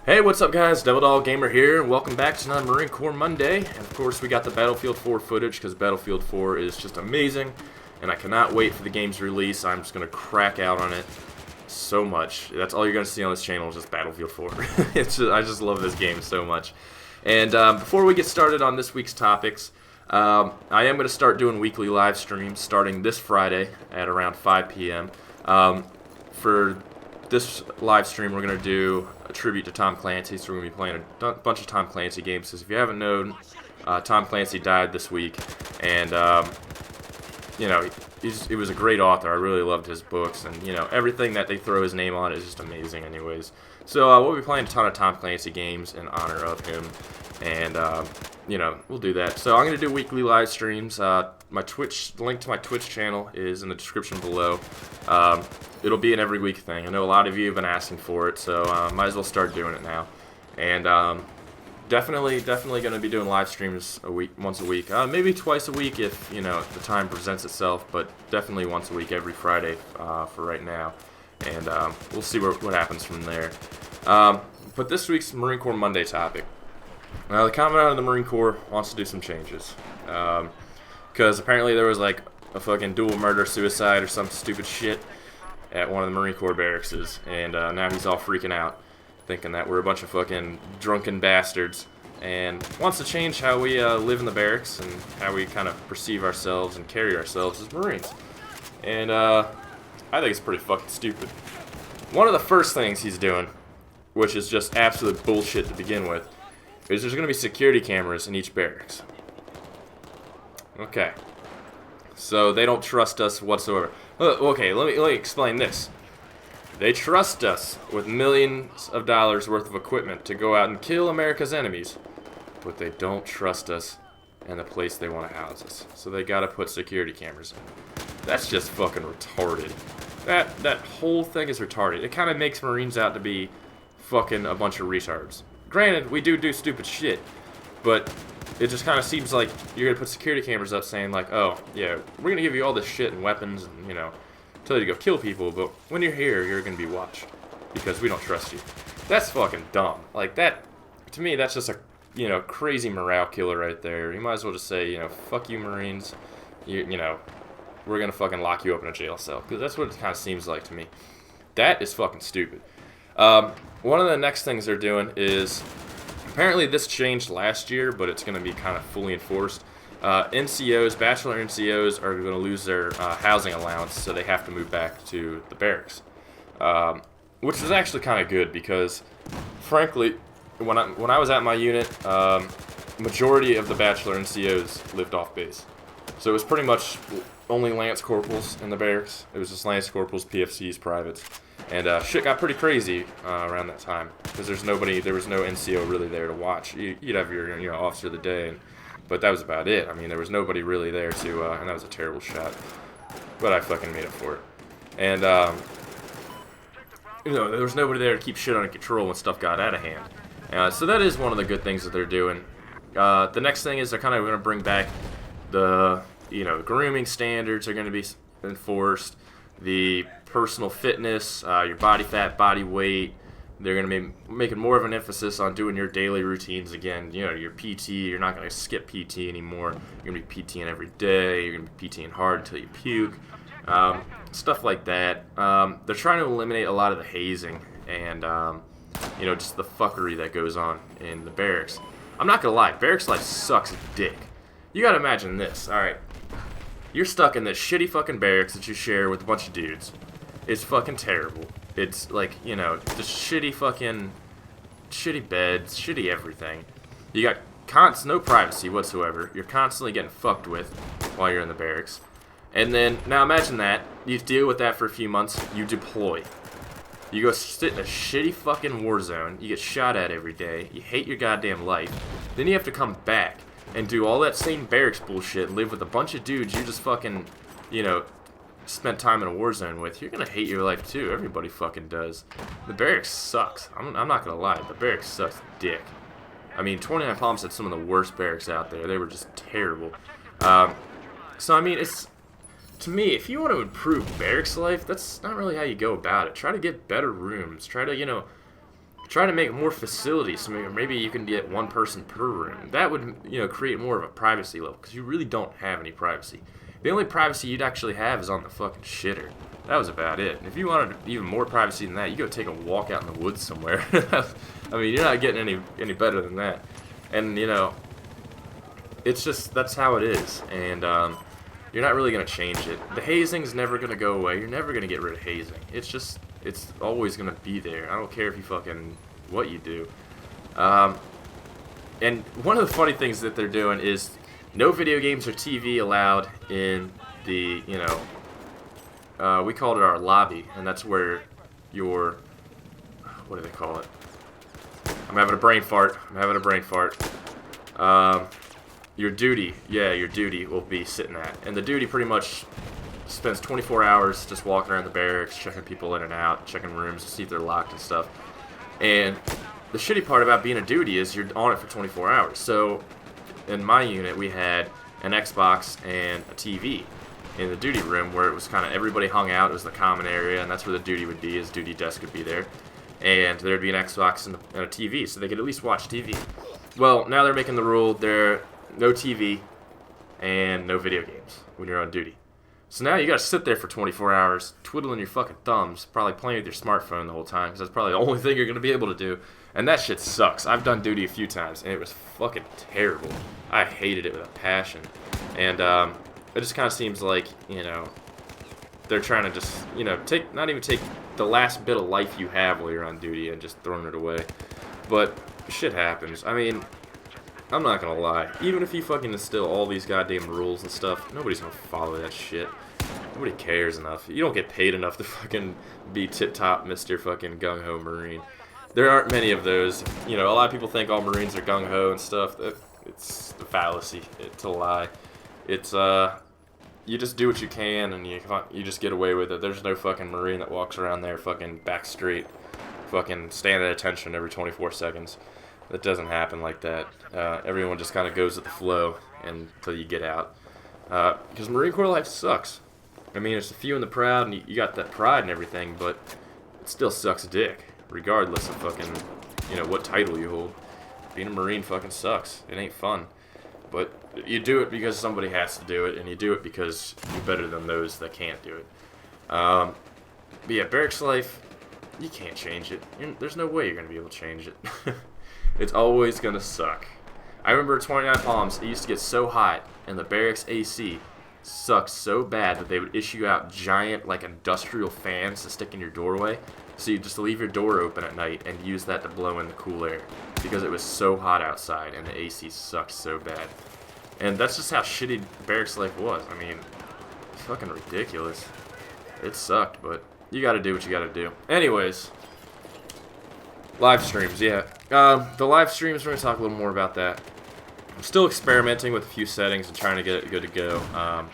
Hey, what's up guys? Devil Gamer here, and welcome back to another Marine Corps Monday. And of course we got the Battlefield 4 footage, because Battlefield 4 is just amazing, and I cannot wait for the game's release. I'm just going to crack out on it so much. That's all you're going to see on this channel is just Battlefield 4. I just love this game so much. And before we get started on this week's topics, I am going to start doing weekly live streams starting this Friday at around 5 p.m. For this live stream, we're going to do a tribute to Tom Clancy, so we're going to be playing a bunch of Tom Clancy games. Because if you haven't known, Tom Clancy died this week, and you know, he was a great author. I really loved his books, and you know, everything that they throw his name on is just amazing anyways. So we'll be playing a ton of Tom Clancy games in honor of him, and you know, we'll do that. So I'm going to do weekly live streams. My Twitch, the link to my Twitch channel is in the description below. It'll be an every week thing. I know a lot of you have been asking for it, so might as well start doing it now. And definitely going to be doing live streams once a week, maybe twice a week if you know the time presents itself, but definitely once a week every Friday for right now. And we'll see what happens from there. But this week's Marine Corps Monday topic. The Commandant of the Marine Corps wants to do some changes. Because apparently there was like a fucking dual murder-suicide or some stupid shit at one of the Marine Corps barracks, and now he's all freaking out, thinking that we're a bunch of fucking drunken bastards, and wants to change how we live in the barracks and how we kind of perceive ourselves and carry ourselves as Marines. And I think it's pretty fucking stupid. One of the first things he's doing, which is just absolute bullshit to begin with, is there's going to be security cameras in each barracks. Okay. So they don't trust us whatsoever. Okay, let me explain this. They trust us with millions of dollars worth of equipment to go out and kill America's enemies, but they don't trust us in the place they want to house us. So they gotta put security cameras in. That's just fucking retarded. That whole thing is retarded. It kind of makes Marines out to be fucking a bunch of retards. Granted, we do stupid shit, but it just kind of seems like you're going to put security cameras up saying like, oh, yeah, we're going to give you all this shit and weapons and, you know, tell you to go kill people, but when you're here, you're going to be watched because we don't trust you. That's fucking dumb. Like, that, to me, that's just a, you know, crazy morale killer right there. You might as well just say, you know, fuck you, Marines. You know, we're going to fucking lock you up in a jail cell, because that's what it kind of seems like to me. That is fucking stupid. One of the next things they're doing is, apparently this changed last year, but it's going to be kind of fully enforced. NCOs, bachelor NCOs, are going to lose their housing allowance, so they have to move back to the barracks. Which is actually kind of good, because, frankly, when I was at my unit, majority of the bachelor NCOs lived off base. So it was pretty much only Lance Corporals in the barracks. It was just Lance Corporals, PFCs, privates. And shit got pretty crazy around that time, because there was no NCO really there to watch. You'd have your officer of the day, but that was about it. I mean, there was nobody really there to, and that was a terrible shot, but I fucking made up for it. And you know, there was nobody there to keep shit under control when stuff got out of hand. So that is one of the good things that they're doing. The next thing is they're kind of going to bring back the, you know, grooming standards are going to be enforced. The personal fitness, your body fat, body weight. They're going to be making more of an emphasis on doing your daily routines again. You know, your PT, you're not going to skip PT anymore. You're going to be PTing every day. You're going to be PTing hard until you puke. Stuff like that. They're trying to eliminate a lot of the hazing and, you know, just the fuckery that goes on in the barracks. I'm not going to lie, barracks life sucks dick. You got to imagine this, alright? You're stuck in this shitty fucking barracks that you share with a bunch of dudes. It's fucking terrible. It's like, you know, just shitty beds, shitty everything. You got no privacy whatsoever. You're constantly getting fucked with while you're in the barracks. And then, now imagine that. You deal with that for a few months. You deploy. You go sit in a shitty fucking war zone. You get shot at every day. You hate your goddamn life. Then you have to come back and do all that same barracks bullshit, live with a bunch of dudes you just fucking, you know, spent time in a war zone with. You're gonna hate your life too. Everybody fucking does. The barracks sucks. I'm not gonna lie. The barracks sucks dick. I mean, 29 Palms had some of the worst barracks out there. They were just terrible. So I mean, it's, to me, if you want to improve barracks life, that's not really how you go about it. Try to get better rooms. Try to, you know, try to make more facilities. So maybe you can get one person per room. That would, create more of a privacy level, because you really don't have any privacy. The only privacy you'd actually have is on the fucking shitter. That was about it. And if you wanted even more privacy than that, you go take a walk out in the woods somewhere. I mean, you're not getting any better than that. And, it's just, that's how it is. And you're not really going to change it. The hazing's never going to go away. You're never going to get rid of hazing. It's always going to be there. I don't care if you fucking, what you do. And one of the funny things that they're doing is no video games or TV allowed in the, we called it our lobby, and that's where your, what do they call it? I'm having a brain fart. Your duty, your duty will be sitting at. And the duty pretty much spends 24 hours just walking around the barracks, checking people in and out, checking rooms to see if they're locked and stuff. And the shitty part about being a duty is you're on it for 24 hours. So in my unit, we had an Xbox and a TV in the duty room where it was kind of everybody hung out. It was the common area, and that's where the duty would be. His duty desk would be there. And there'd be an Xbox and a TV, so they could at least watch TV. Well, now they're making the rule there no TV and no video games when you're on duty. So now you gotta sit there for 24 hours, twiddling your fucking thumbs, probably playing with your smartphone the whole time, because that's probably the only thing you're gonna be able to do. And that shit sucks. I've done duty a few times, and it was fucking terrible. I hated it with a passion. And it just kind of seems like, they're trying to just, not even take the last bit of life you have while you're on duty and just throwing it away. But shit happens. I mean, I'm not gonna lie. Even if you fucking instill all these goddamn rules and stuff, nobody's gonna follow that shit. Nobody cares enough. You don't get paid enough to fucking be tip-top Mr. fucking gung-ho Marine. There aren't many of those. A lot of people think all Marines are gung-ho and stuff. It's the fallacy. It's a lie. It's, you just do what you can and you just get away with it. There's no fucking Marine that walks around there fucking back straight, fucking stand at attention every 24 seconds. That doesn't happen like that. Everyone just kind of goes with the flow until you get out. Because Marine Corps life sucks. I mean, it's a few in the proud, and you got that pride and everything, but it still sucks dick, regardless of fucking, what title you hold. Being a Marine fucking sucks. It ain't fun. But you do it because somebody has to do it, and you do it because you're better than those that can't do it. But yeah, barracks life, you can't change it. There's no way you're going to be able to change it. It's always going to suck. I remember 29 Palms, it used to get so hot, and the barracks AC sucked so bad that they would issue out giant, industrial fans to stick in your doorway. So you just leave your door open at night and use that to blow in the cool air. Because it was so hot outside, and the AC sucked so bad. And that's just how shitty barracks life was. I mean, it's fucking ridiculous. It sucked, but you gotta do what you gotta do. Anyways. Live streams, yeah. The live streams, we're going to talk a little more about that. I'm still experimenting with a few settings and trying to get it good to go.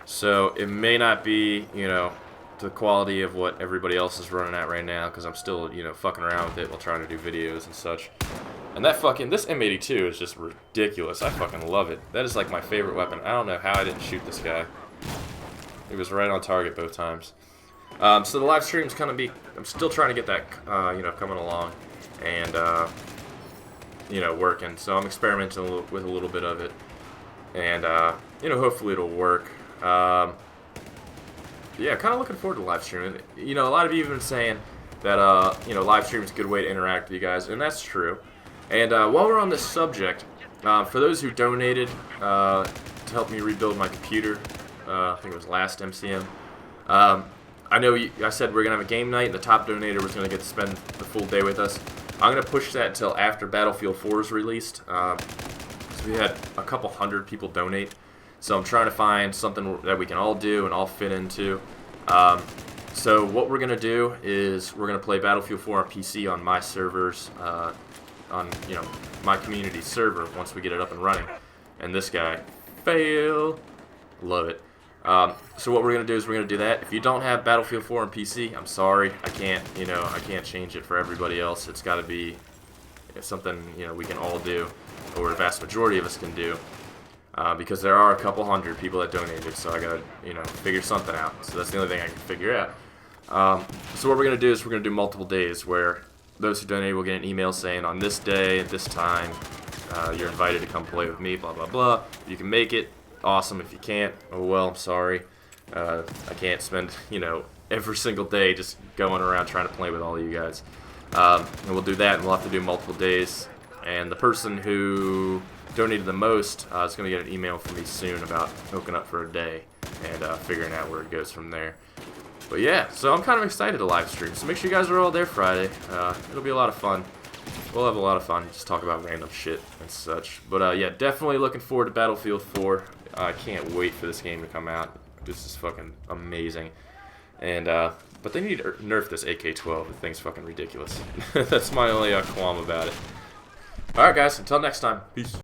So it may not be, to the quality of what everybody else is running at right now, because I'm still, fucking around with it while trying to do videos and such. And this M82 is just ridiculous. I fucking love it. That is like my favorite weapon. I don't know how I didn't shoot this guy. It was right on target both times. So the live stream's gonna be, I'm still trying to get that, coming along and, working. So I'm experimenting with a little bit of it, and, hopefully it'll work. Yeah, kind of looking forward to live streaming. A lot of you have been saying that, live stream is a good way to interact with you guys, and that's true. And while we're on this subject, for those who donated to help me rebuild my computer, I think it was last MCM, I know I said we're going to have a game night, and the top donator was going to get to spend the full day with us. I'm going to push that until after Battlefield 4 is released. So we had a couple hundred people donate. So I'm trying to find something that we can all do and all fit into. So what we're going to do is we're going to play Battlefield 4 on PC on my servers, on my community server once we get it up and running. And this guy, fail, love it. So what we're going to do is we're going to do that. If you don't have Battlefield 4 on PC, I'm sorry. I can't change it for everybody else. It's got to be something, we can all do, or the vast majority of us can do. Because there are a couple hundred people that donated, so I got to, figure something out. So that's the only thing I can figure out. So what we're going to do is we're going to do multiple days where those who donate will get an email saying on this day at this time you're invited to come play with me, blah blah blah. If you can make it, awesome. If you can't, oh well, I'm sorry. I can't spend, every single day just going around trying to play with all of you guys. And we'll do that, and we'll have to do multiple days. And the person who donated the most is going to get an email from me soon about hooking up for a day and figuring out where it goes from there. But yeah, so I'm kind of excited to live stream. So make sure you guys are all there Friday. It'll be a lot of fun. We'll have a lot of fun. Just talk about random shit and such. But yeah, definitely looking forward to Battlefield 4. I can't wait for this game to come out. This is fucking amazing. And but they need to nerf this AK-12. The thing's fucking ridiculous. That's my only qualm about it. Alright guys, until next time. Peace.